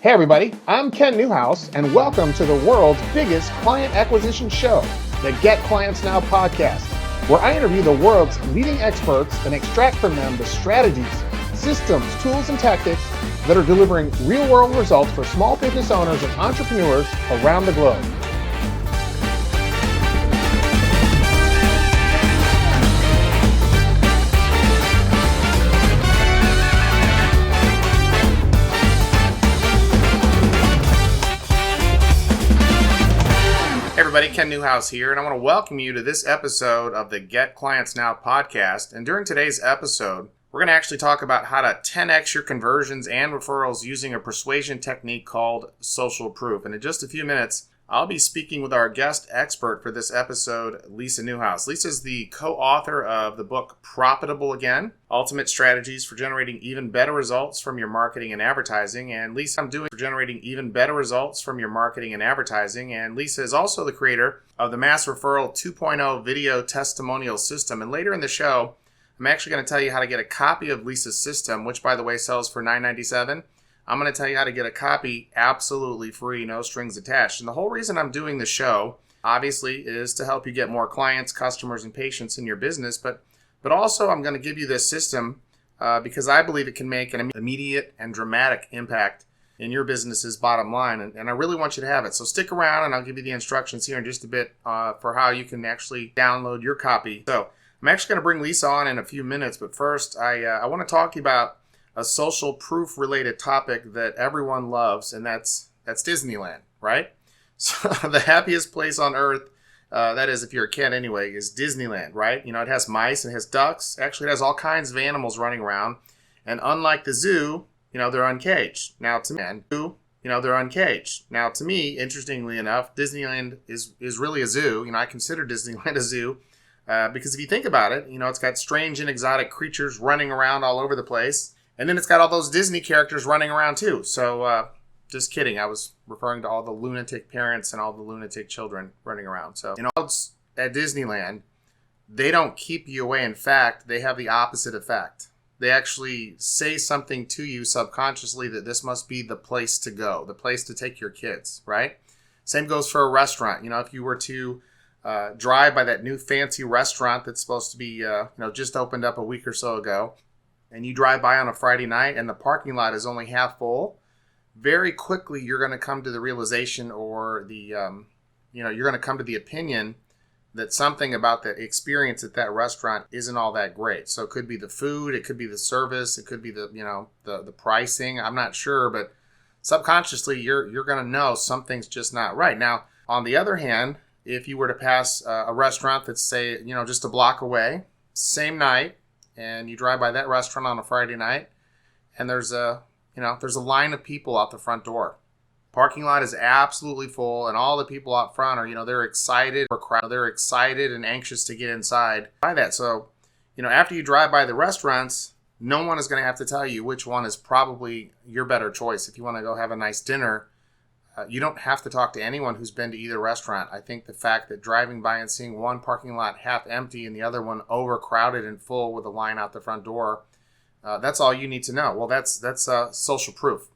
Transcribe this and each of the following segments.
Hey everybody, I'm Ken Newhouse, and welcome to the world's biggest client acquisition show, the Get Clients Now podcast, where I interview the world's leading experts and extract from them the strategies, systems, tools, and tactics that are delivering real-world results for small business owners and entrepreneurs around the globe. Hey everybody, Ken Newhouse here, and I want to welcome you to this episode of the Get Clients Now podcast. And during today's episode, we're going to actually talk about how to 10x your conversions and referrals using a persuasion technique called social proof. And in just a few minutes, I'll be speaking with our guest expert for this episode, Lisa Newhouse. Lisa is the co-author of the book Profitable Again, Ultimate Strategies for Generating Even Better Results from Your Marketing and Advertising. And Lisa is also the creator of the Mass Referral 2.0 video testimonial system. And later in the show, I'm actually going to tell you how to get a copy of Lisa's system, which by the way sells for $9.97. I'm going to tell you how to get a copy absolutely free, no strings attached. And the whole reason I'm doing the show, obviously, is to help you get more clients, customers, and patients in your business. But also I'm going to give you this system because I believe it can make an immediate and dramatic impact in your business's bottom line. And I really want you to have it. So stick around and I'll give you the instructions here in just a bit for how you can actually download your copy. So I'm actually going to bring Lisa on in a few minutes. But first, I want to talk to you about a social proof related topic that everyone loves, and that's Disneyland, right? So the happiest place on earth, that is if you're a kid anyway, is Disneyland, right? You know, it has mice, it has ducks, actually it has all kinds of animals running around. And unlike the zoo, they're uncaged. Now to me, interestingly enough, Disneyland is really a zoo. I consider Disneyland a zoo because if you think about it, it's got strange and exotic creatures running around all over the place. And then it's got all those Disney characters running around too. So just kidding. I was referring to all the lunatic parents and all the lunatic children running around. So, at Disneyland, they don't keep you away. In fact, they have the opposite effect. They actually say something to you subconsciously that this must be the place to go, the place to take your kids, right? Same goes for a restaurant. If you were to drive by that new fancy restaurant that's supposed to be, just opened up a week or so ago, and you drive by on a Friday night and the parking lot is only half full, very quickly you're going to come to the realization or you're going to come to the opinion that something about the experience at that restaurant isn't all that great. So it could be the food, it could be the service, it could be the pricing. I'm not sure, but subconsciously you're going to know something's just not right. Now, on the other hand, if you were to pass a restaurant that's say, just a block away, same night, and you drive by that restaurant on a Friday night, and there's a line of people out the front door. Parking lot is absolutely full, and all the people out front are, they're excited and anxious to get inside by that. So, after you drive by the restaurants, no one is going to have to tell you which one is probably your better choice. If you want to go have a nice dinner, you don't have to talk to anyone who's been to either restaurant. I think the fact that driving by and seeing one parking lot half empty and the other one overcrowded and full with a line out the front door, that's all you need to know. Well, that's social proof.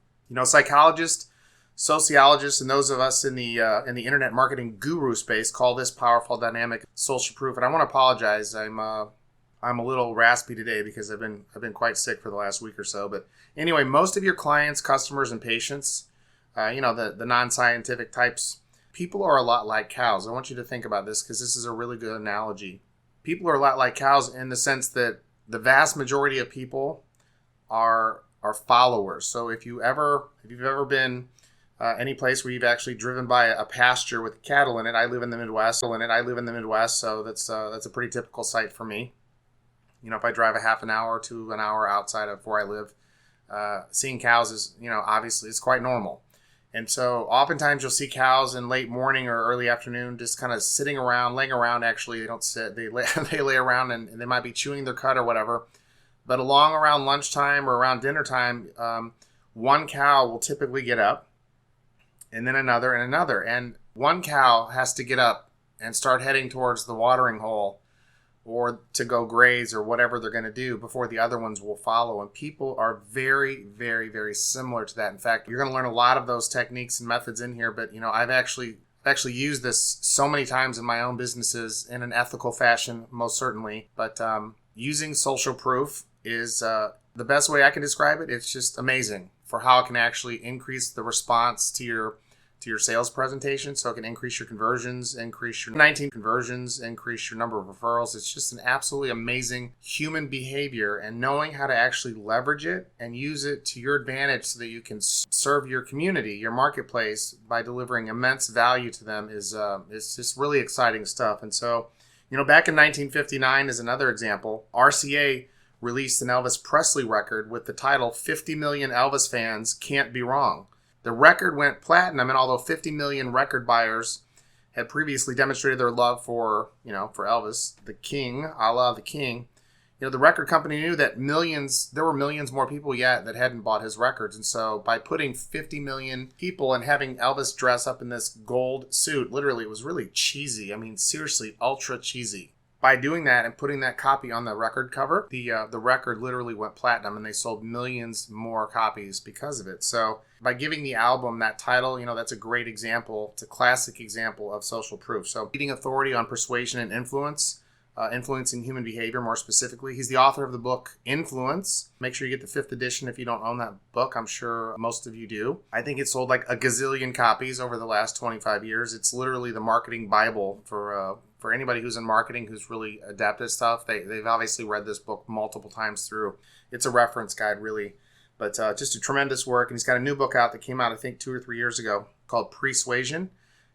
Psychologists, sociologists, and those of us in the internet marketing guru space call this powerful dynamic social proof. And I want to apologize. I'm a little raspy today because I've been quite sick for the last week or so. But anyway, most of your clients, customers, and patients, the non-scientific types, people are a lot like cows. I want you to think about this because this is a really good analogy. People are a lot like cows in the sense that the vast majority of people are followers. So if you've ever been any place where you've actually driven by a pasture with cattle in it, I live in the Midwest, so that's a pretty typical sight for me. If I drive a half an hour to an hour outside of where I live, seeing cows is, obviously it's quite normal. And so oftentimes you'll see cows in late morning or early afternoon just kind of laying around. Actually, they don't sit, they lay around and they might be chewing their cud or whatever. But around lunchtime or around dinner time, one cow will typically get up, and then another and another. And one cow has to get up and start heading towards the watering hole or to go graze or whatever they're going to do before the other ones will follow. And people are very, very, very similar to that. In fact, you're going to learn a lot of those techniques and methods in here, but I've actually used this so many times in my own businesses in an ethical fashion, most certainly. But using social proof is the best way I can describe it. It's just amazing for how it can actually increase the response to your sales presentation. So it can increase your conversions, increase your 19 conversions, increase your number of referrals. It's just an absolutely amazing human behavior, and knowing how to actually leverage it and use it to your advantage so that you can serve your community, your marketplace, by delivering immense value to them is just really exciting stuff. And so, back in 1959 is another example. RCA released an Elvis Presley record with the title 50 Million Elvis Fans Can't Be Wrong. The record went platinum, and although 50 million record buyers had previously demonstrated their love for Elvis, the king, a la the king, the record company knew that there were millions more people yet that hadn't bought his records. And so by putting 50 million people and having Elvis dress up in this gold suit, literally, it was really cheesy. I mean, seriously, ultra cheesy. By doing that and putting that copy on the record cover, the record literally went platinum, and they sold millions more copies because of it. So by giving the album that title, that's a great example. It's a classic example of social proof. So leading authority on persuasion and influence, influencing human behavior more specifically. He's the author of the book Influence. Make sure you get the 5th edition if you don't own that book. I'm sure most of you do. I think it sold like a gazillion copies over the last 25 years. It's literally the marketing Bible for anybody who's in marketing who's really adept at stuff. They've obviously read this book multiple times through. It's a reference guide, really. But just a tremendous work. And he's got a new book out that came out, I think, 2 or 3 years ago called Persuasion.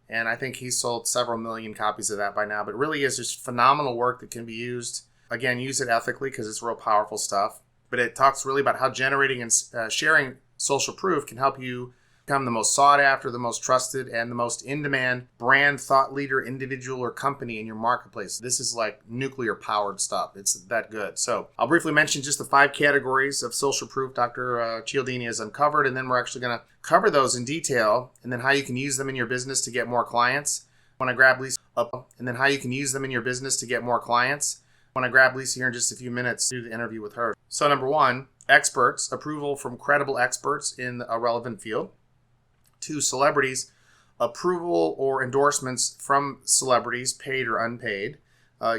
And I think he's sold several million copies of that by now. But it really is just phenomenal work that can be used. Again, use it ethically because it's real powerful stuff. But it talks really about how generating and sharing social proof can help you become the most sought after, the most trusted, and the most in-demand brand, thought leader, individual, or company in your marketplace. This is like nuclear powered stuff. It's that good. So I'll briefly mention just the 5 categories of social proof Dr. Cialdini has uncovered, and then we're actually going to cover those in detail, and then how you can use them in your business to get more clients. When I grab Lisa up, and then how you can use them in your business to get more clients. When I grab Lisa here in just a few minutes to do the interview with her. So number 1, experts, approval from credible experts in a relevant field. 2, celebrities, approval or endorsements from celebrities, paid or unpaid.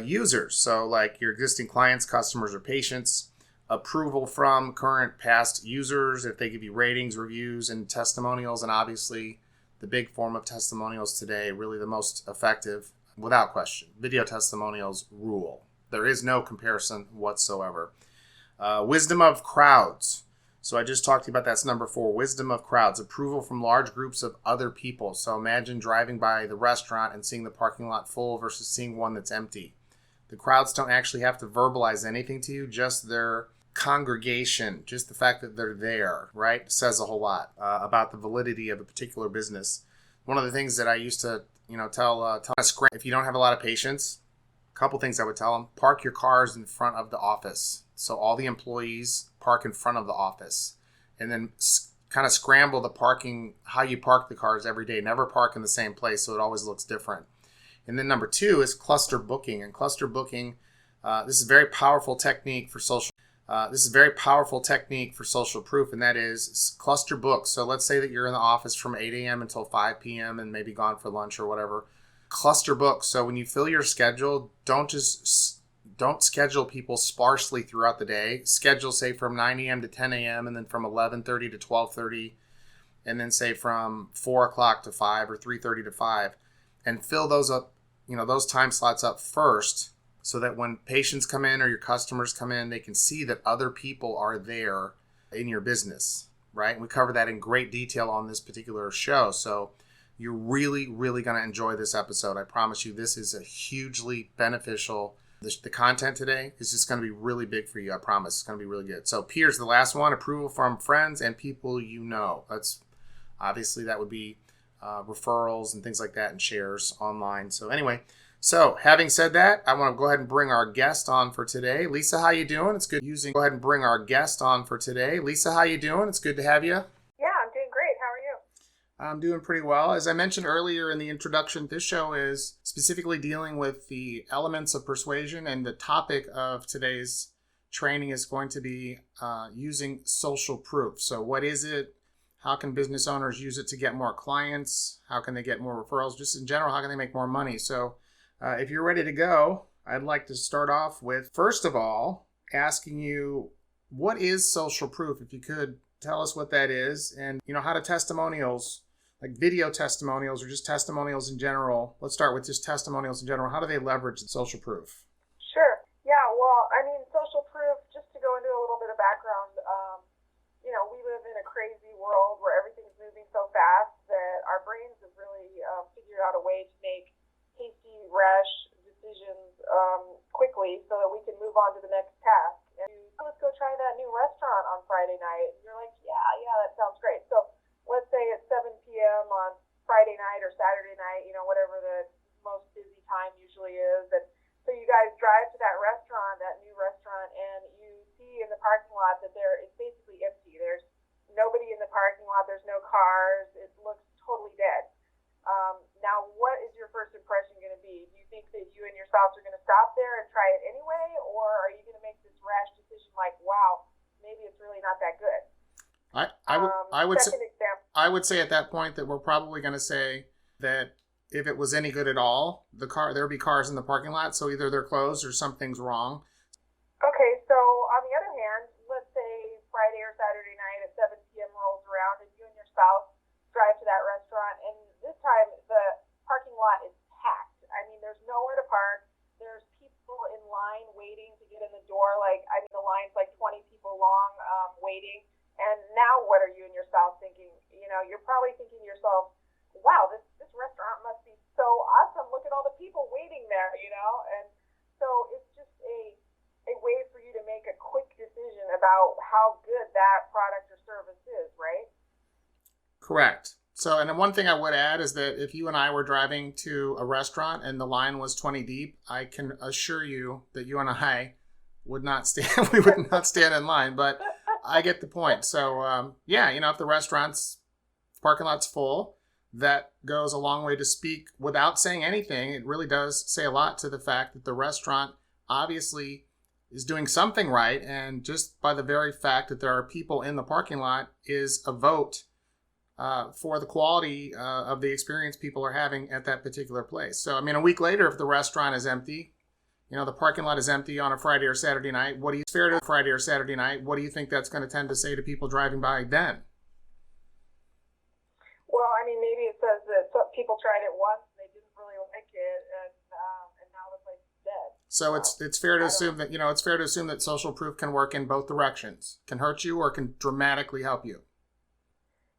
Users, so like your existing clients, customers, or patients. Approval from current past users if they give you ratings, reviews, and testimonials. And obviously, the big form of testimonials today, really the most effective, without question. Video testimonials rule. There is no comparison whatsoever. Wisdom of crowds. So I just talked to you about that's number 4, wisdom of crowds, approval from large groups of other people. So imagine driving by the restaurant and seeing the parking lot full versus seeing one that's empty. The crowds don't actually have to verbalize anything to you, just their congregation, just the fact that they're there, right, says a whole lot about the validity of a particular business. One of the things that I used to, tell if you don't have a lot of patience, a couple things I would tell them: park your cars in front of the office. So all the employees park in front of the office, and then kind of scramble the parking, how you park the cars every day. Never park in the same place, so it always looks different. And then number 2 is cluster booking. And cluster booking, this is a very powerful technique for social. Proof, and that is cluster book. So let's say that you're in the office from 8 a.m. until 5 p.m. and maybe gone for lunch or whatever. Cluster book. So when you fill your schedule, don't schedule people sparsely throughout the day. Schedule, say, from 9 a.m. to 10 a.m. and then from 11:30 to 12:30, and then say from 4 o'clock to 5 or 3:30 to 5, and fill those up, those time slots up first, so that when patients come in or your customers come in, they can see that other people are there in your business, right? And we cover that in great detail on this particular show. So you're really, really going to enjoy this episode. I promise you, this is a hugely beneficial. The content today is just going to be really big for you. I promise. It's going to be really good. So peers, the last one, approval from friends and people you know. That's obviously that would be referrals and things like that, and shares online. So anyway, so having said that, I want to go ahead and bring our guest on for today. Lisa, how you doing? It's good using. Go ahead and bring our guest on for today. Lisa, how you doing? It's good to have you. Yeah, I'm doing great. How are you? I'm doing pretty well. As I mentioned earlier in the introduction, this show is specifically dealing with the elements of persuasion, and the topic of today's training is going to be using social proof. So what is it? How can business owners use it to get more clients? How can they get more referrals? Just in general, how can they make more money? So if you're ready to go, I'd like to start off with, first of all, asking you, what is social proof? If you could tell us what that is, and how do testimonials, like video testimonials or just testimonials in general, let's start with just testimonials in general, how do they leverage social proof? Sure. Yeah, well, social proof, just to go into a little bit of background, we live in a crazy world where everything's moving so fast that our brains have really figured out a way to make hasty, rash decisions quickly so that we can move on to the next task. And let's go try that new restaurant on Friday night. And you're like, yeah, that sounds great. So let's say it's 7 p.m. on Friday night or Saturday night, whatever the most busy time usually is. And so you guys drive to that restaurant, that new restaurant, and you see in the parking lot that it's basically empty. There's nobody in the parking lot. There's no cars. It looks totally dead. Now, what is your first impression going to be? Do you think that you and your spouse are going to stop there and try it anyway? Or are you going to make this rash decision like, wow, maybe it's really not that good? I would say at that point that we're probably going to say that if it was any good at all, there would be cars in the parking lot, so either they're closed or something's wrong. Okay, so on the other hand, let's say Friday or Saturday night at 7 p.m. rolls around and you and your spouse drive to that restaurant, and this time the parking lot is packed. There's nowhere to park. There's people in line waiting to get in the door. The line's like 20 people long waiting. And now what are you and your spouse thinking? You're probably thinking to yourself, wow, this restaurant must be so awesome. Look at all the people waiting there, And so it's just a way for you to make a quick decision about how good that product or service is, right? Correct. So, and then one thing I would add is that if you and I were driving to a restaurant and the line was 20 deep, I can assure you that you and I would not stand, we would not stand in line, but I get the point. So, if the restaurant's parking lot's full, that goes a long way to speak without saying anything. It really does say a lot to the fact that the restaurant obviously is doing something right. And just by the very fact that there are people in the parking lot is a vote for the quality of the experience people are having at that particular place. So, a week later, if the restaurant is empty, the parking lot is empty on a Friday or Saturday night, what do you think that's going to tend to say to people driving by then? Well, maybe it says that people tried it once and they didn't really like it, and now the place is dead. So it's fair to assume that social proof can work in both directions, can hurt you or can dramatically help you.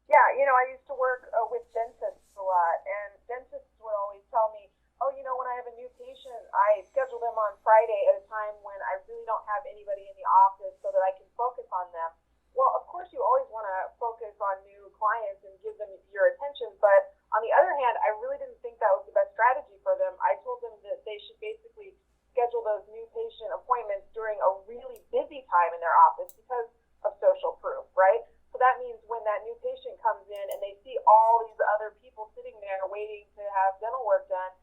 Yeah, I used to work with dentists a lot, and dentists would always tell me, when I have a new patient, I schedule them on Friday at a time when I really don't have anybody in the office so that I can focus on them. Well, of course, you always want to focus on new clients and give them your attention, but on the other hand, I really didn't think that was the best strategy for them. I told them that they should basically schedule those new patient appointments during a really busy time in their office because of social proof, right? So that means when that new patient comes in and they see all these other people sitting there waiting to have dental work done,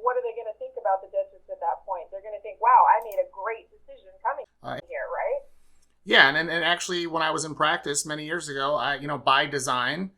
what are they going to think about the dentist at that point? They're going to think, wow, I made a great decision coming here, right? Yeah, and actually, when I was in practice many years ago, by design,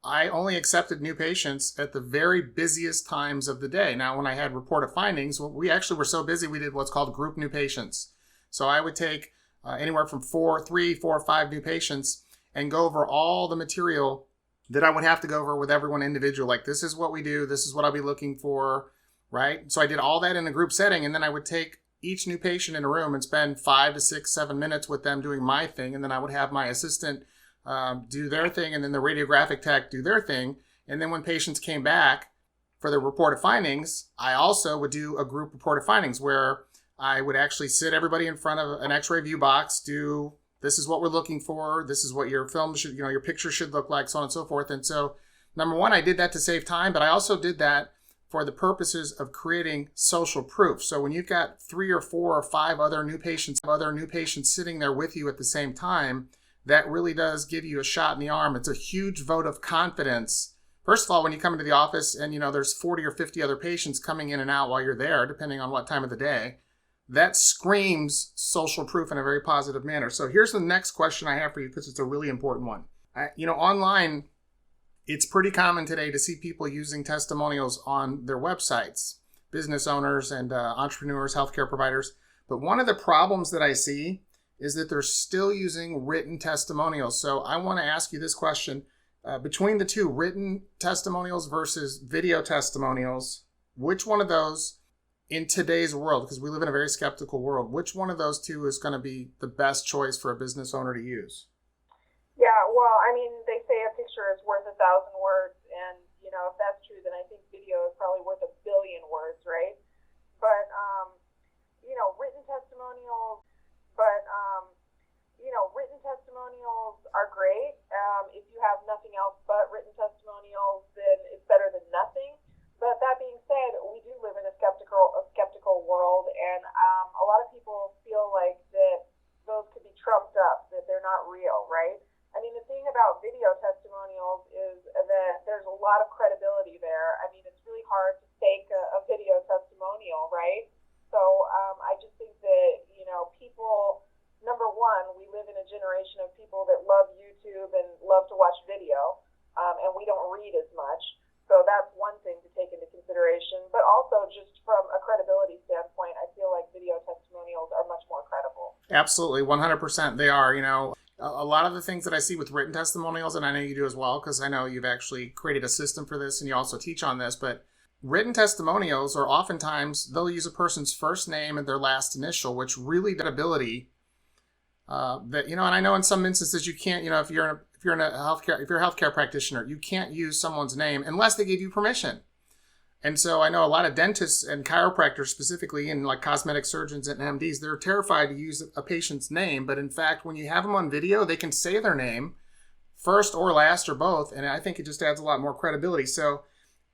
I only accepted new patients at the very busiest times of the day. Now, when I had reported findings, we actually were so busy, we did what's called group new patients. So I would take anywhere from 4 or 5 new patients and go over all the material that I would have to go over with everyone individual. Like, this is what we do. This is what I'll be looking for, right? So I did all that in a group setting, and then I would take each new patient in a room and spend 5 to 6, 7 minutes with them doing my thing. And then I would have my assistant do their thing, and then the radiographic tech do their thing. And then when patients came back for their reported findings, I also would do a group reported findings where I would actually sit everybody in front of an x-ray view box, this is what we're looking for, this is what your film should, your picture should look like, so on and so forth. And so, number one, I did that to save time, but I also did that for the purposes of creating social proof. So when you've got 3 or 4 or 5 other new patients sitting there with you at the same time, that really does give you a shot in the arm. It's a huge vote of confidence First of all, when you come into the office and, there's 40 or 50 other patients coming in and out while you're there, depending on what time of the day, that screams social proof in a very positive manner. So here's the next question I have for you, because it's a really important one. Online, it's pretty common today to see people using testimonials on their websites, business owners and entrepreneurs, healthcare providers. But one of the problems that I see is that they're still using written testimonials. So I want to ask you this question. Between the two, written testimonials versus video testimonials, which one of those in today's world, because we live in a very skeptical world, which one of those two is going to be the best choice for a business owner to use? Yeah, well, they say a picture is worth 1,000 words, and, if that's true, then I think video is probably worth 1 billion words, right? But, written testimonials, written testimonials are great. If you have nothing else but written testimonials, then it's better than nothing. But that being said, we do live in a skeptical world, and a lot of people feel like that those could be trumped up, that they're not real, right? The thing about video testimonials is that there's a lot of credibility there. It's really hard to fake a video testimonial, right? So I just think that, people, number one, we live in a generation of people that love YouTube and love to watch video, and we don't read as much. So that's one thing to take into consideration. But also, just from a credibility standpoint, I feel like video testimonials are much more credible. Absolutely, 100% they are. A lot of the things that I see with written testimonials, and I know you do as well, because I know you've actually created a system for this and you also teach on this, but written testimonials are oftentimes, they'll use a person's first name and their last initial, which really that ability and I know in some instances you can't, if you're a healthcare practitioner, you can't use someone's name unless they give you permission. And so I know a lot of dentists and chiropractors specifically, and like cosmetic surgeons and MDs, they're terrified to use a patient's name. But in fact, when you have them on video, they can say their name first or last or both. And I think it just adds a lot more credibility. So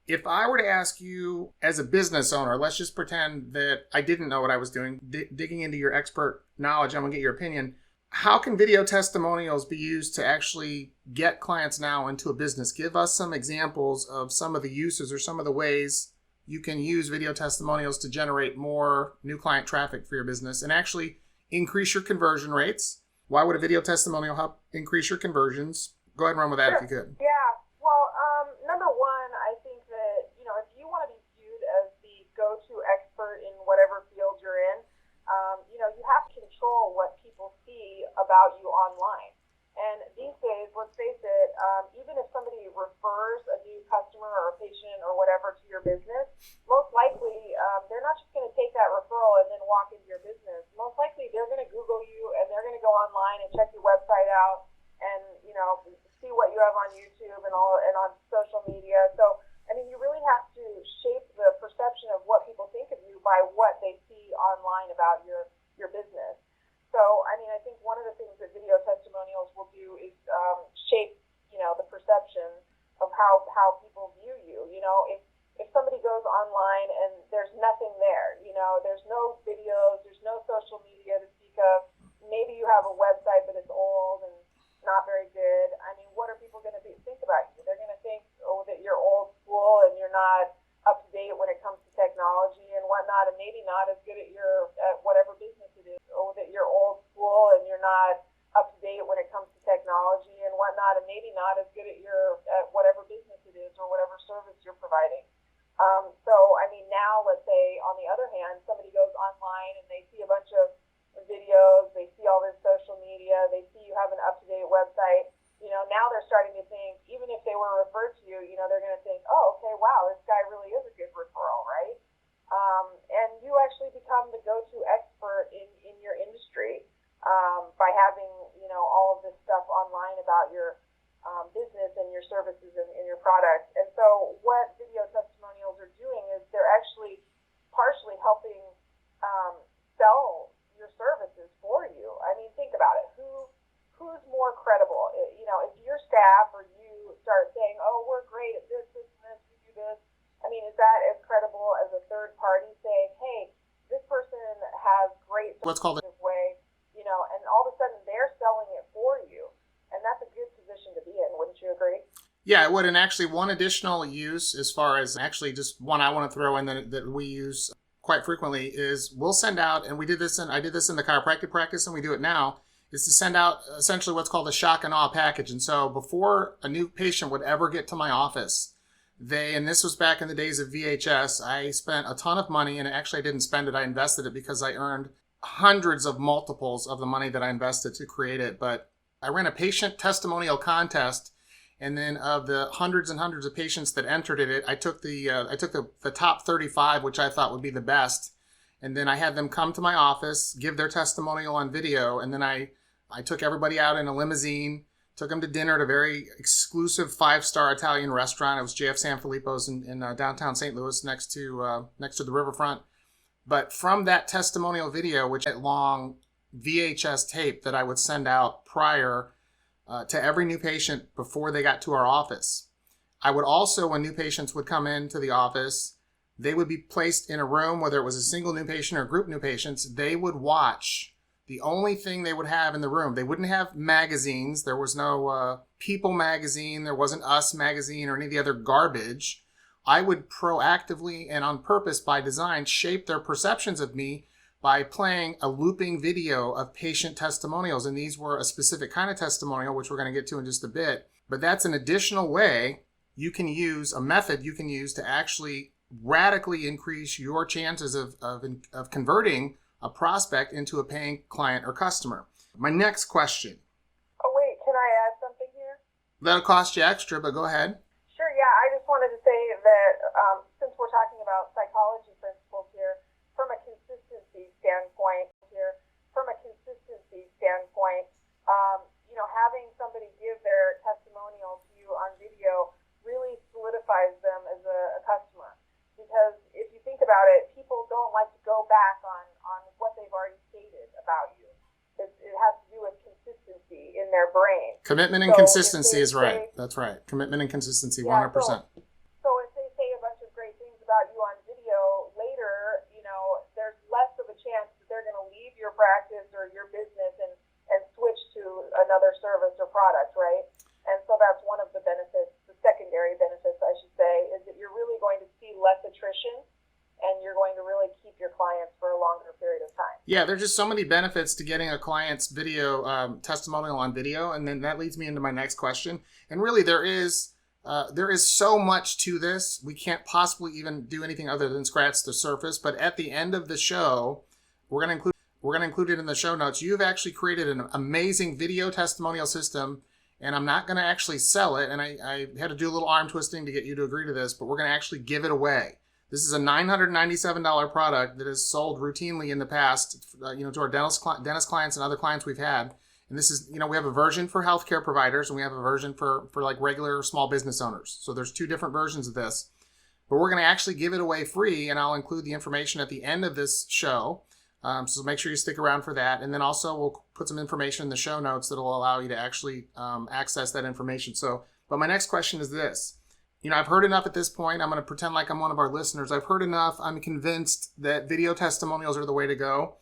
if I were to ask you as a business owner, let's just pretend that I didn't know what I was doing, digging into your expert knowledge, I'm going to get your opinion. How can video testimonials be used to actually get clients now into a business? Give us some examples of some of the uses or some of the ways you can use video testimonials to generate more new client traffic for your business and actually increase your conversion rates. Why would a video testimonial help increase your conversions? Go ahead and run with that Sure. if you could. Yeah. Well, number one, I think that, if you want to be viewed as the go-to expert in whatever field you're in, you have to control what people see about you online. And these days, let's face it, even if somebody refers a new customer or a patient or whatever to your business, most likely they're not just going to take that referral and then walk into your business. Most likely they're going to Google you and they're going to go online and check your website out and, see what you have on YouTube and on social media. So, you really have to shape the perception of what people think of you by what they see online about your business. So, I think one of the things that video testimonials will do is shape, the perception of how people view you. If somebody goes online and there's nothing there, there's no videos, there's no social media to speak of, maybe you have a website but it's old and not very good. What are people going to think about you? They're going to think, that you're old school and you're not up to date when it comes to technology and whatnot, and maybe not as good at whatever business it is, or that you're old school and you're not up to date when it comes to technology and whatnot, and maybe not as good at whatever business it is or whatever service you're providing. Now let's say on the other hand, somebody goes online and they see a bunch of videos, they see all this social media, they see you have an up-to-date website. Now they're starting to think, even if they were referred to you, they're going to think, oh, okay, wow, this guy really is a good referral, right? And you actually become the go-to expert in your industry by having, all of this stuff online about your business and your services and your products. And so what video testimonials are doing is they're actually partially helping sell your services for you. Think about it. Who's more credible? If your staff or you start saying, oh, we're great at this, this, and this, we do this, is that as credible as a third party saying, hey, this person has great Let's call it way, and all of a sudden they're selling it for you. And that's a good position to be in, wouldn't you agree? Yeah, it would. And actually, one additional use, as far as actually just one I want to throw in that we use quite frequently, is we'll send out, and I did this in the chiropractic practice, and we do it now, is to send out essentially what's called a shock and awe package. And so before a new patient would ever get to my office, and this was back in the days of VHS, I spent a ton of money, and actually I didn't spend it, I invested it because I earned hundreds of multiples of the money that I invested to create it. But I ran a patient testimonial contest, and then of the hundreds and hundreds of patients that entered it, I took the top 35, which I thought would be the best, and then I had them come to my office, give their testimonial on video, and then I took everybody out in a limousine, took them to dinner at a very exclusive 5-star Italian restaurant. It was JF San Filippo's in downtown St. Louis, next to the riverfront. But from that testimonial video, which had long VHS tape that I would send out prior to every new patient before they got to our office. I would also, when new patients would come into the office, they would be placed in a room, whether it was a single new patient or group new patients, they would watch. The only thing they would have in the room, they wouldn't have magazines. There was no People magazine. There wasn't Us magazine or any of the other garbage. I would proactively and on purpose by design shape their perceptions of me by playing a looping video of patient testimonials. And these were a specific kind of testimonial, which we're going to get to in just a bit. But that's an additional way you can use, a method you can use to actually radically increase your chances of converting a prospect into a paying client or customer. My next question. Oh, wait, can I add something here? That'll cost you extra, but go ahead. Sure, yeah. I just wanted to say that since we're talking about psychology principles here, from a consistency standpoint, having somebody give their testimonial to you on video really solidifies them as a customer. Because if you think about it, people don't like to go back on what they've already stated about you. It has to do with consistency in their brain. Commitment and consistency is right. That's right. Commitment and consistency, 100%. So if they say a bunch of great things about you on video later, there's less of a chance that they're going to leave your practice or your business and switch to another service or product, right? And so that's one of the benefits, the secondary benefits, I should say, is that you're really going to see less attrition and you're going to really keep your clients for a longer period of time. Yeah, there's just so many benefits to getting a client's video testimonial on video. And then that leads me into my next question. And really there is so much to this. We can't possibly even do anything other than scratch the surface. But at the end of the show, we're going to include it in the show notes. You've actually created an amazing video testimonial system, and I'm not going to actually sell it. And I had to do a little arm twisting to get you to agree to this, but we're going to actually give it away. This is a $997 product that is sold routinely in the past, to our dentist clients and other clients we've had. And this is, we have a version for healthcare providers and we have a version for like regular small business owners. So there's two different versions of this, but we're going to actually give it away free, and I'll include the information at the end of this show. So make sure you stick around for that. And then also we'll put some information in the show notes that will allow you to actually access that information. But my next question is this. I've heard enough at this point. I'm going to pretend like I'm one of our listeners. I've heard enough. I'm convinced that video testimonials are the way to go.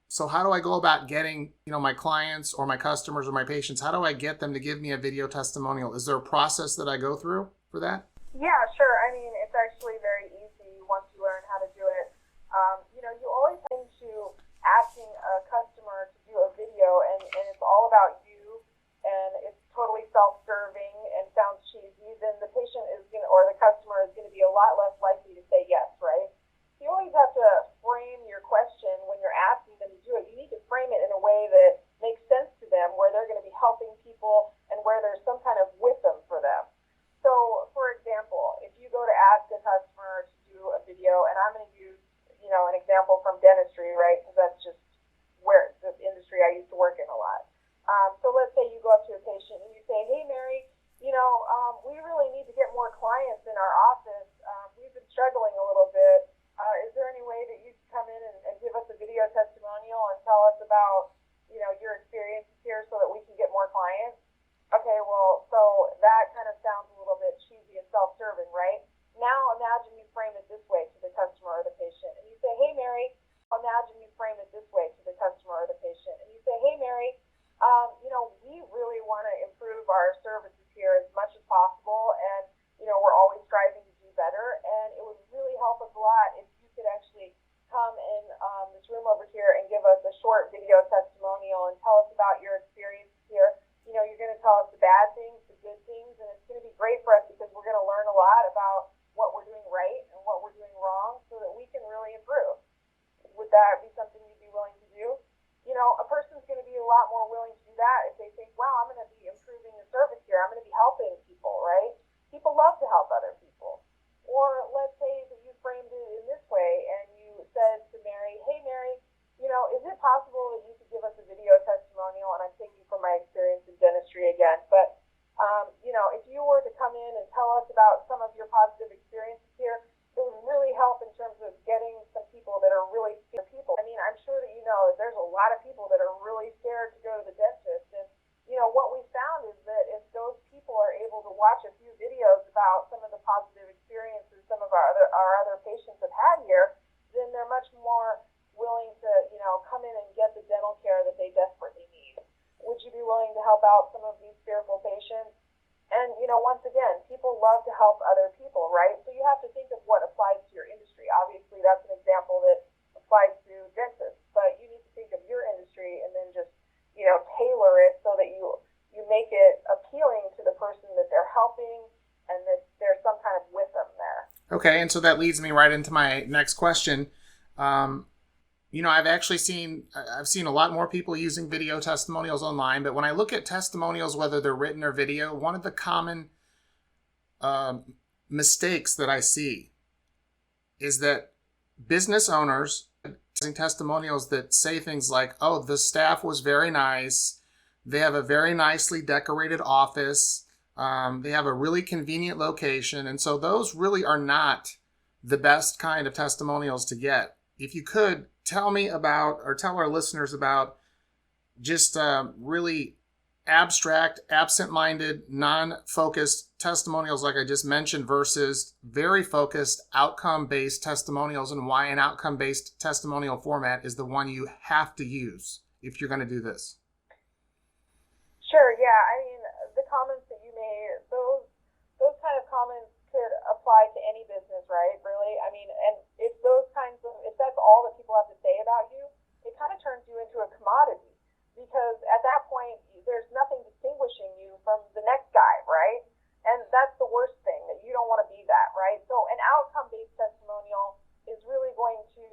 So how do I go about getting, my clients or my customers or my patients? How do I get them to give me a video testimonial? Is there a process that I go through for that? Yeah, sure. I mean, it's actually very easy once you learn how to do it. You always tend to asking a customer to do a video, and it's all about you, and it's totally self-serving and sounds cheesy, then the patient or the customer is going to be a lot less likely to say yes, right? You always have to frame your question when you're asking them to do it. You need to frame it in a way that makes sense to them, where they're going to be helping people and where there's some kind of wisdom for them. So, for example, if you go to ask a customer to do a video, and I'm going to use an example from dentistry, right? Because that's just where the industry I used to work in a lot. So let's say you go up to a patient and you say, "Hey, Mary, we really need to get more clients in our office. We've been struggling a little bit. Is there any way that you can come in and give us a video testimonial and tell us about, your experiences here so that we can get more clients?" Okay, well, so that kind of sounds a little bit cheesy and self-serving, right? Now imagine you frame it this way to the customer or the patient, and you say, "Hey, Mary," imagine you frame it this way to the customer or the patient, and you say, "Hey, Mary, we really want to improve our services here as that if they think, wow, I'm going to be improving the service here. I'm going to be helping people, right? People love to help other people. Or let's say that you framed it in this way and you said to Mary, hey, Mary, is it possible that you could give us a video testimonial? And I'm thinking from my experience in dentistry again. But, if you were to come in and tell us about some of your positive experiences here, it would really help in terms of getting some people that are really scared people. I mean, I'm sure that you know that there's a lot of people that are really scared to go to the dentist. And, what we found is that if those people are able to watch a few videos about some of the positive experiences some of our other patients have had here, then they're much more willing to, come in and get the dental care that they desperately need. Would you be willing to help out some of these fearful patients? And, once again, people love to help other people, right? So you have to think of what applies to your industry. Obviously, that's an example that applies to dentists, but you need to think of your industry and then just, tailor it so that you make it appealing to the person that they're helping and that there's some kind of wisdom there. Okay, and so that leads me right into my next question. I've seen a lot more people using video testimonials online, but when I look at testimonials, whether they're written or video, one of the common mistakes that I see is that business owners using testimonials that say things like, oh, the staff was very nice. They have a very nicely decorated office. They have a really convenient location. And so those really are not the best kind of testimonials to get. If you could tell me about, or tell our listeners about, just really abstract, absent-minded, non-focused testimonials like I just mentioned versus very focused outcome-based testimonials, and why an outcome-based testimonial format is the one you have to use if you're going to do this. Sure, yeah. I mean, the comments that you made, those kind of comments could apply to any business, right? Really? I mean, and if that's all that people have to say about you, it kind of turns you into a commodity, because at that point, there's nothing distinguishing you from the next guy, right? And that's the worst thing, that you don't want to be that, right? So an outcome-based testimonial is really going to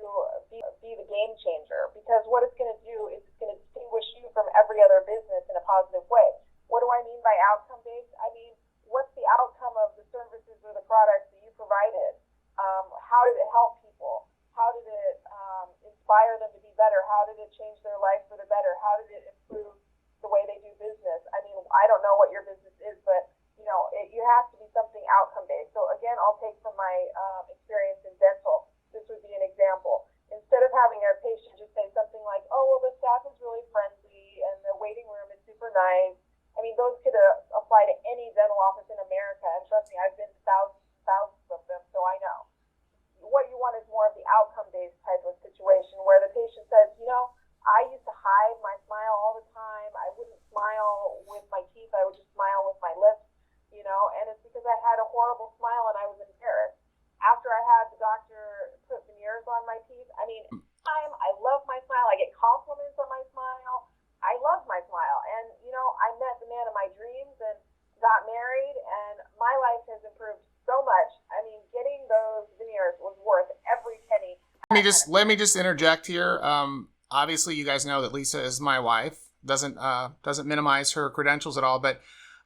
be the game changer, because what it's going to do is it's going to distinguish you from every other business in a positive way. What do I mean by outcome-based? I mean, what's the outcome of the services or the products that you provided? How did it help people? How did it inspire them to be better? How did it change their life for the better? How did it improve the way they do business? I mean, I don't know what your business is, but you have to be something outcome-based. So again, I'll take from my experience in dental. This would be an example. Instead of having a patient just say something like, oh, well, the staff is really friendly and the waiting room is super nice. I mean, those could apply to any dental office in America. And trust me, I've been to thousands of them, so I know. What you want is more of the outcome-based type of situation where the patient says, I used to hide my smile all the time. I wouldn't smile with my teeth. I would just smile with my lips, and it's because I had a horrible smile and I was embarrassed. After I had the doctor put veneers on my teeth, I mean, I love my smile. I get compliments on my smile. I love my smile. And, I met the man of my dreams and got married, and my life has improved so much. I mean, getting those veneers was worth every penny. Let me just interject here. Obviously, you guys know that Lisa is my wife. Doesn't minimize her credentials at all, but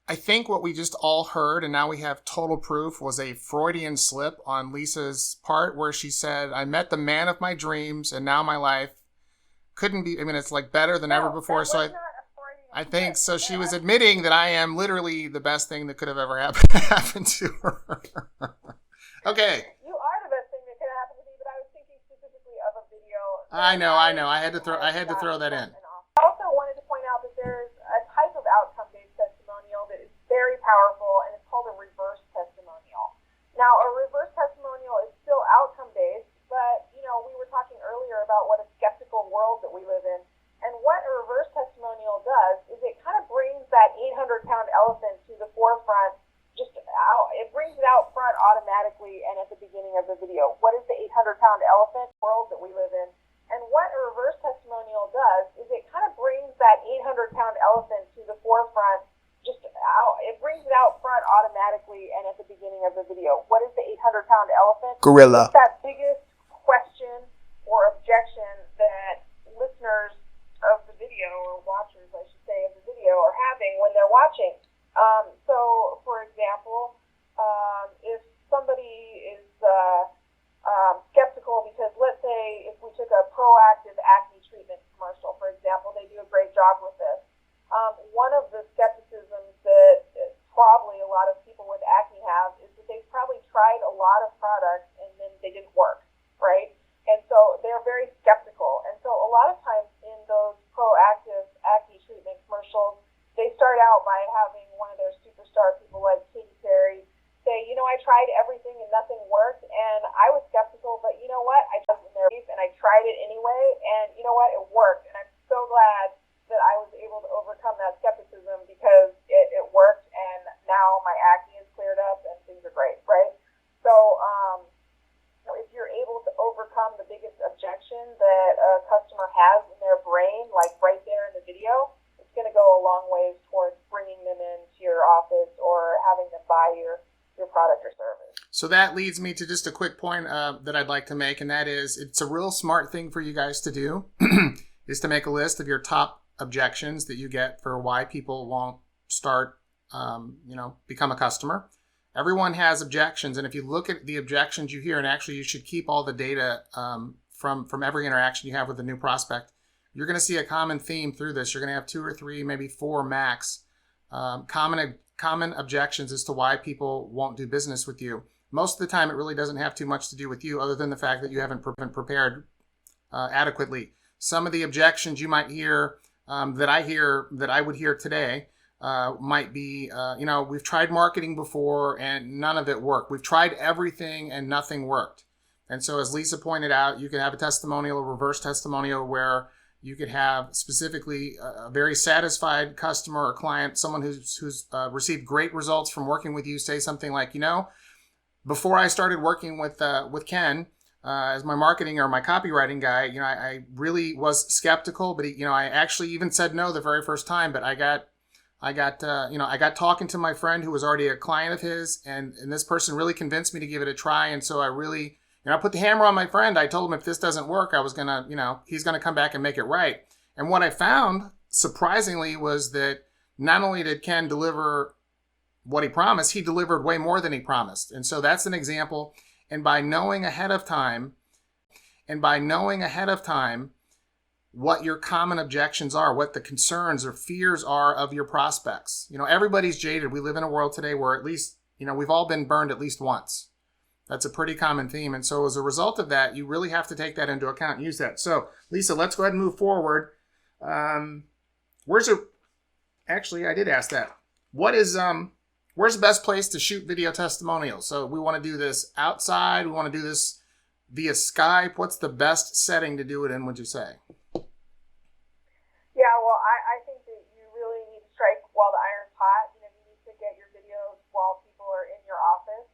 I think what we just all heard, and now we have total proof, was a Freudian slip on Lisa's part where she said, I met the man of my dreams, and now my life couldn't be, it's like better than ever before. So I think so. She was admitting that I am literally the best thing that could have ever happened to her. Okay. You are the best thing that could have happened to me, but I was thinking specifically of a video. I know. I had to throw that in. I also wanted to point out that there's a type of outcome-based testimonial that is very powerful, and it's called a reverse testimonial. Now, a reverse testimonial is still outcome-based, but, we were talking earlier about what a skeptical world that we live in. And what a reverse testimonial does is it kind of brings that 800-pound elephant to the forefront, it brings it out front automatically and at the beginning of the video. What is the 800-pound elephant world that we live in? And what a reverse testimonial does is it kind of brings that 800-pound elephant to the forefront, it brings it out front automatically and at the beginning of the video. What is the 800-pound elephant? Gorilla. It's that biggest question or objection that listeners of the video, or watchers, I should say, of the video, people with acne have is that they've probably tried a lot of products and then they didn't work, right? And so they're very skeptical. And so a lot of times in those proactive acne treatment commercials, they start out by having one of their superstar people like Katy Perry say, I tried everything and nothing worked, and I was skeptical, but you know what? I just in their beef and I tried it anyway, and you know what? It worked, and I'm so glad that I was able to overcome that skepticism because it worked, and now my acne is cleared up and things are great, right? So if you're able to overcome the biggest objection that a customer has in their brain, like right there in the video, it's going to go a long ways towards bringing them into your office or having them buy your product or service. So that leads me to just a quick point that I'd like to make, and that is it's a real smart thing for you guys to do is to make a list of your top objections that you get for why people won't start, become a customer. Everyone has objections, and if you look at the objections you hear, and actually you should keep all the data from every interaction you have with a new prospect, you're going to see a common theme through this. You're going to have 2 or 3, maybe 4 max common objections as to why people won't do business with you. Most of the time, it really doesn't have too much to do with you other than the fact that you haven't been prepared adequately. Some of the objections you might hear that I would hear today might be, we've tried marketing before and none of it worked. We've tried everything and nothing worked. And so as Lisa pointed out, you can have a testimonial, a reverse testimonial, where you could have specifically a very satisfied customer or client, someone who's received great results from working with you, say something like, before I started working with Ken as my marketing or my copywriting guy, I really was skeptical, but I actually even said no the very first time, but I got talking to my friend who was already a client of his, and this person really convinced me to give it a try, and so I really. I put the hammer on my friend. I told him if this doesn't work, I was going to, he's going to come back and make it right. And what I found, surprisingly, was that not only did Ken deliver what he promised, he delivered way more than he promised. And so that's an example. And by knowing ahead of time what your common objections are, what the concerns or fears are of your prospects. Everybody's jaded. We live in a world today where at least, we've all been burned at least once. That's a pretty common theme. And so as a result of that, you really have to take that into account and use that. So, Lisa, let's go ahead and move forward. Actually, I did ask that. Where's the best place to shoot video testimonials? So we want to do this outside. We want to do this via Skype. What's the best setting to do it in, would you say? Yeah, well, I think that you really need to strike while the iron's hot. You need to get your videos while people are in your office.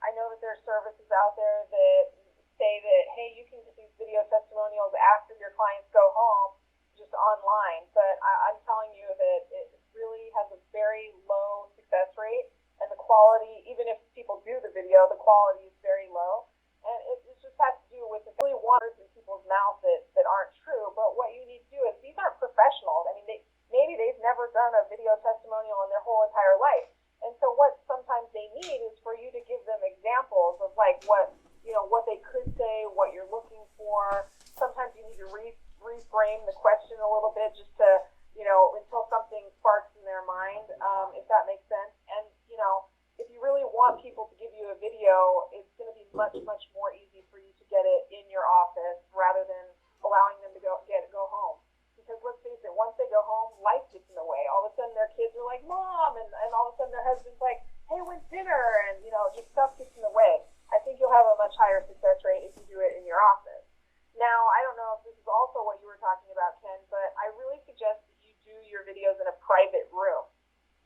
I know that there's services out there that say that, hey, you can get these video testimonials after your clients go home, just online. But I'm telling you that it really has a very low success rate, and the quality, even if people do the video, the quality is very low. And it just has to do with the really words in people's mouth that aren't true. But what you need to do is, these aren't professionals. I mean, maybe they've never done a video testimonial in their whole entire life. And so what sometimes they need is for you to give them examples of like what they could say, what you're looking for. Sometimes you need to reframe the question a little bit just to, until something sparks in their mind, if that makes sense. And, if you really want people to give you a video, it's going to be much, much more easy for you to get it in your office rather than allowing them to go home. Because let's face it, once they go home, life gets in the way. All of a sudden their kids are like, Mom, and all of a sudden their husband's like, hey, when's dinner? And, just stuff gets in the way. I think you'll have a much higher success rate if you do it in your office. Now, I don't know if this is also what you were talking about, Ken, but I really suggest that you do your videos in a private room.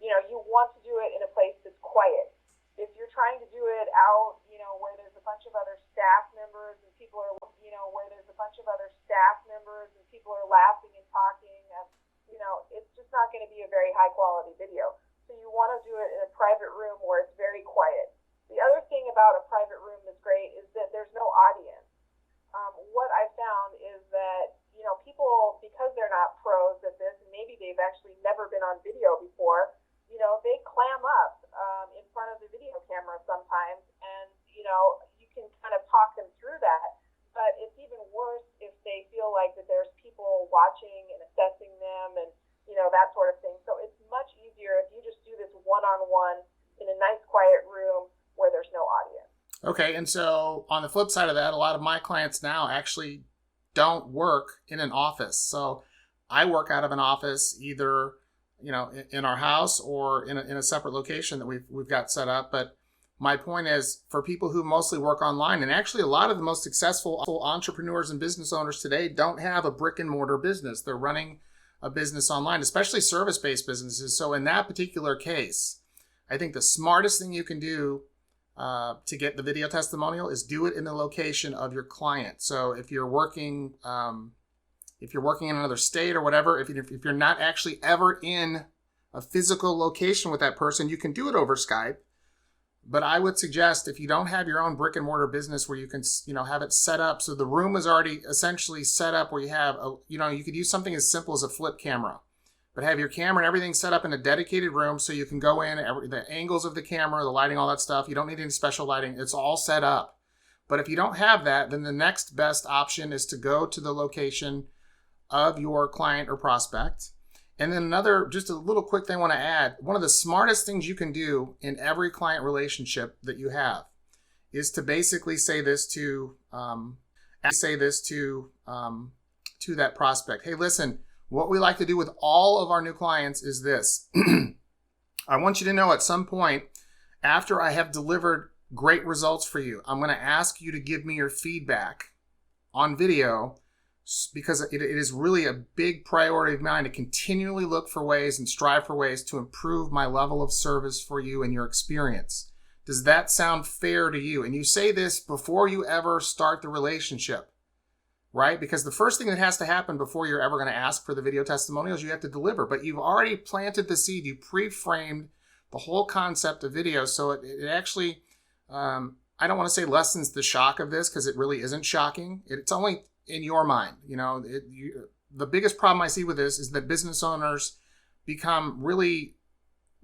You want to do it in a place that's quiet. If you're trying to do it out, where there's a bunch of other staff members and people are, laughing and talking, and, it's just not going to be a very high quality video. So you want to do it in a private room where it's very quiet. The other thing about a private room that's great is that there's no audience. What I found is that, people, because they're not pros at this, and maybe they've actually never been on video before, they clam up in front of the video camera sometimes, and, you can kind of talk them through that. But it's even worse if they feel like that there's people watching and assessing them and, that sort of thing. So it's much easier if you just do this one-on-one in a nice quiet room where there's no audience. Okay, and so on the flip side of that, a lot of my clients now actually don't work in an office. So I work out of an office either, in our house or in a separate location that we've got set up. But my point is, for people who mostly work online, and actually a lot of the most successful entrepreneurs and business owners today don't have a brick and mortar business. They're running a business online, especially service-based businesses. So in that particular case, I think the smartest thing you can do to get the video testimonial is do it in the location of your client. So if you're working in another state or whatever, if you're not actually ever in a physical location with that person, you can do it over Skype. But I would suggest, if you don't have your own brick and mortar business where you can, have it set up, so the room is already essentially set up where you have, you could use something as simple as a flip camera, but have your camera and everything set up in a dedicated room so you can go in, the angles of the camera, the lighting, all that stuff. You don't need any special lighting. It's all set up. But if you don't have that, then the next best option is to go to the location of your client or prospect. And then just a little quick thing I want to add. One of the smartest things you can do in every client relationship that you have is to basically say this to that prospect. Hey, listen, what we like to do with all of our new clients is this. I want you to know at some point after I have delivered great results for you, I'm going to ask you to give me your feedback on video, because it is really a big priority of mine to continually look for ways and strive for ways to improve my level of service for you and your experience. Does that sound fair to you? And you say this before you ever start the relationship, right? Because the first thing that has to happen before you're ever going to ask for the video testimonials, you have to deliver. But you've already planted the seed. You pre-framed the whole concept of video. So it actually, I don't want to say lessens the shock of this, because it really isn't shocking. It's only in your mind. The biggest problem I see with this is that business owners become really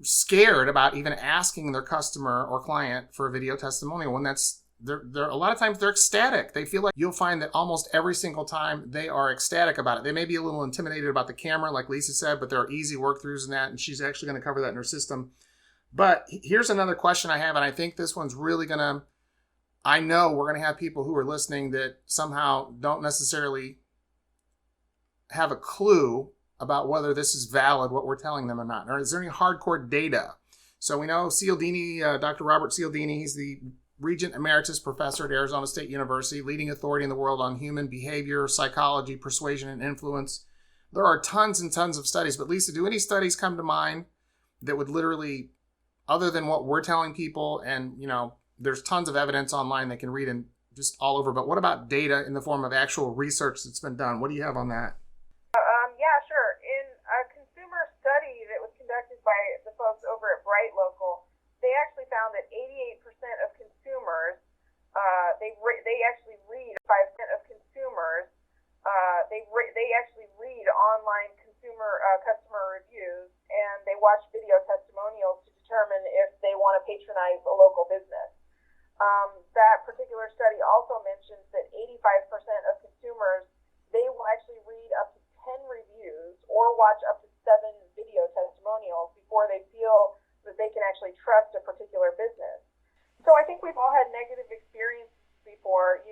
scared about even asking their customer or client for a video testimonial when they're a lot of times they're ecstatic. They feel like, you'll find that almost every single time they are ecstatic about it. They may be a little intimidated about the camera, like Lisa said, but there are easy work-throughs in that, and she's actually going to cover that in her system. But here's another question I have, and I think this one's really I know we're going to have people who are listening that somehow don't necessarily have a clue about whether this is valid, what we're telling them or not. Or is there any hardcore data? So we know Cialdini, Dr. Robert Cialdini, he's the Regent Emeritus Professor at Arizona State University, leading authority in the world on human behavior, psychology, persuasion, and influence. There are tons and tons of studies. But Lisa, do any studies come to mind that would literally, other than what we're telling people, and, there's tons of evidence online they can read and just all over, but what about data in the form of actual research that's been done? What do you have on that? Yeah, sure. In a consumer study that was conducted by the folks over at Bright Local, they actually found that 88% of consumers, they actually read 5% of consumers, they actually read online customer reviews, and they watch video testimonials to determine if they want to patronize a local business. That particular study also mentions that 85% of consumers, they will actually read up to 10 reviews or watch up to 7 video testimonials before they feel that they can actually trust a particular business. So I think we've all had negative experiences before,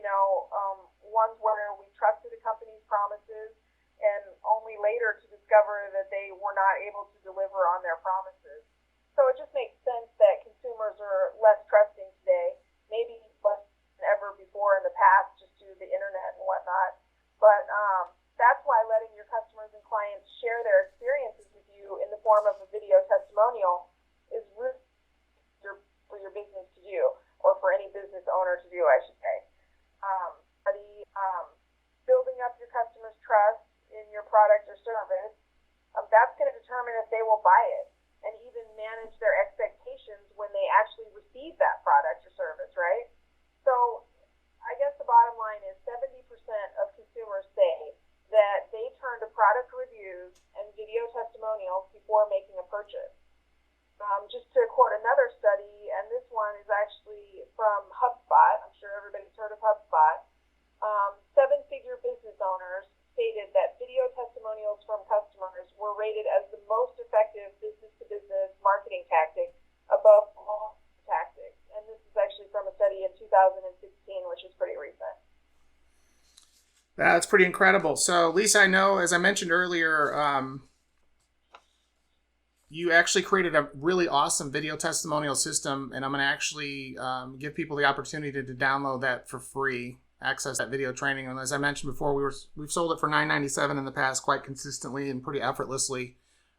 ones where we trusted a company's promises and only later to discover that they were not able to deliver on their promises. So it just makes sense that consumers are less trusting today, maybe less than ever before in the past, just due to the internet and whatnot. But that's why letting your customers and clients share their experiences with you in the form of a video testimonial is really for your business to do, or for any business owner to do, I should say. Building up your customers' trust in your product or service, that's going to determine if they will buy it, and even manage their expectations when they actually receive that product or service, right? So I guess the bottom line is 70% of consumers say that they turn to product reviews and video testimonials before making a purchase. Just to quote another study, and this one is actually from HubSpot. I'm sure everybody's heard of HubSpot. 7-figure business owners stated that video testimonials from customers were rated as the most effective business-to-business marketing tactic above all 2016, which is pretty recent. That's pretty incredible. So, Lisa, I know, as I mentioned earlier, you actually created a really awesome video testimonial system, and I'm going to actually give people the opportunity to download that for free, access that video training. And as I mentioned before, we've sold it for $9.97 in the past quite consistently and pretty effortlessly.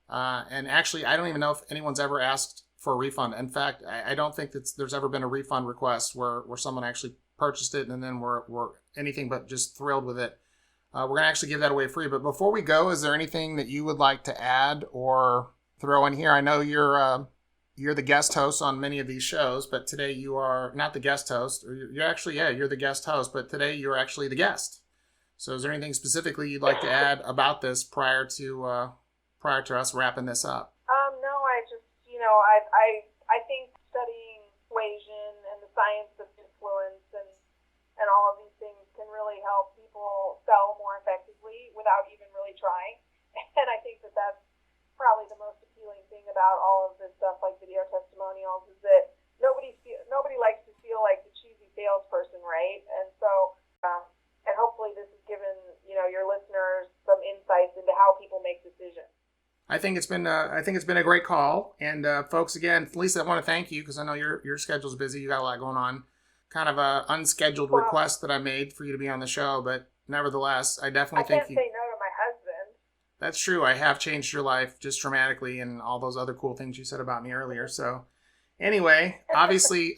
And actually, I don't even know if anyone's ever asked for a refund. In fact, I don't think that there's ever been a refund request where someone actually purchased it and then we're anything but just thrilled with it. We're going to actually give that away free. But before we go, is there anything that you would like to add or throw in here? I know you're the guest host on many of these shows, but today you are not the guest host. Or you're actually, you're the guest host, but today you're actually the guest. So is there anything specifically you'd like to add about this prior to us wrapping this up? No, I just, I think studying persuasion and the science of influence and all of these things can really help people sell more effectively without even really trying. And I think that that's probably the most appealing thing about all of this stuff like video testimonials is that nobody likes to feel like the cheesy salesperson, right? And so, and hopefully this has given, your listeners some insights into how people make decisions. I think it's been a great call, and folks, again, Lisa, I want to thank you because I know your schedule's busy. You got a lot going on. Kind of a unscheduled request that I made for you to be on the show, but nevertheless, I definitely think I can't say no to my husband. That's true. I have changed your life just dramatically, and all those other cool things you said about me earlier. So, anyway, obviously,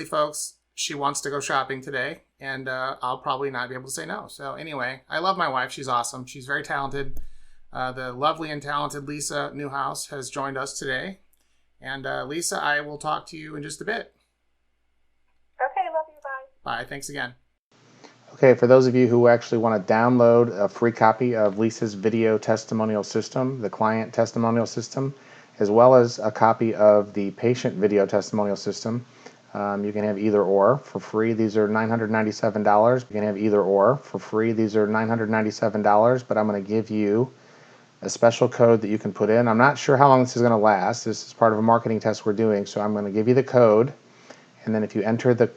folks, she wants to go shopping today, and I'll probably not be able to say no. So, anyway, I love my wife. She's awesome. She's very talented. The lovely and talented Lisa Newhouse has joined us today. And Lisa, I will talk to you in just a bit. Okay, love you. Bye. Bye. Thanks again. Okay, for those of you who actually want to download a free copy of Lisa's video testimonial system, the client testimonial system, as well as a copy of the patient video testimonial system, you can have either or for free. These are $997. You can have either or for free. These are $997, but I'm going to give you a special code that you can put in. I'm not sure how long this is going to last. This is part of a marketing test we're doing, so I'm going to give you the code, and then if you enter the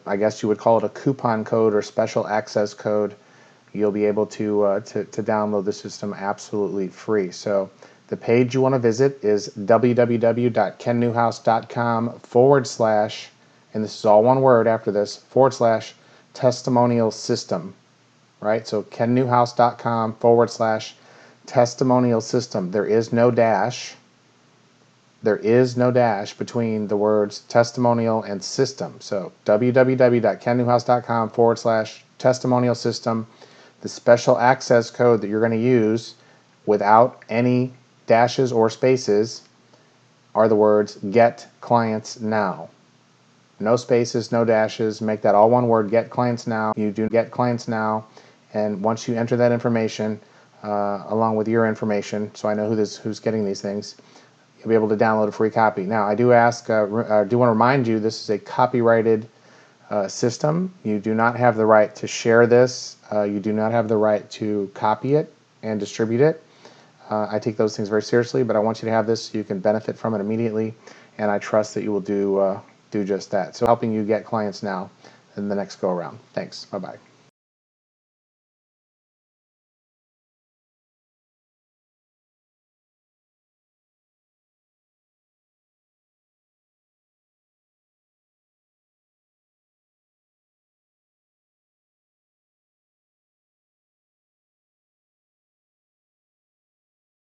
I guess you would call it a coupon code or special access code, you'll be able to download the system absolutely free. So the page you want to visit is www.kennewhouse.com/ and this is all one word after this / testimonial system, right? So kennewhouse.com / testimonial system. There is no dash. There is no dash between the words testimonial and system. So www.kennewhouse.com / testimonial system. The special access code that you're going to use without any dashes or spaces are the words get clients now. No spaces, no dashes. Make that all one word, get clients now. You do get clients now. And once you enter that information, along with your information, so I know who's getting these things, you'll be able to download a free copy. Now, I do want to remind you, this is a copyrighted system. You do not have the right to share this. You do not have the right to copy it and distribute it. I take those things very seriously, but I want you to have this so you can benefit from it immediately, and I trust that you will do just that. So helping you get clients now in the next go around. Thanks. Bye-bye.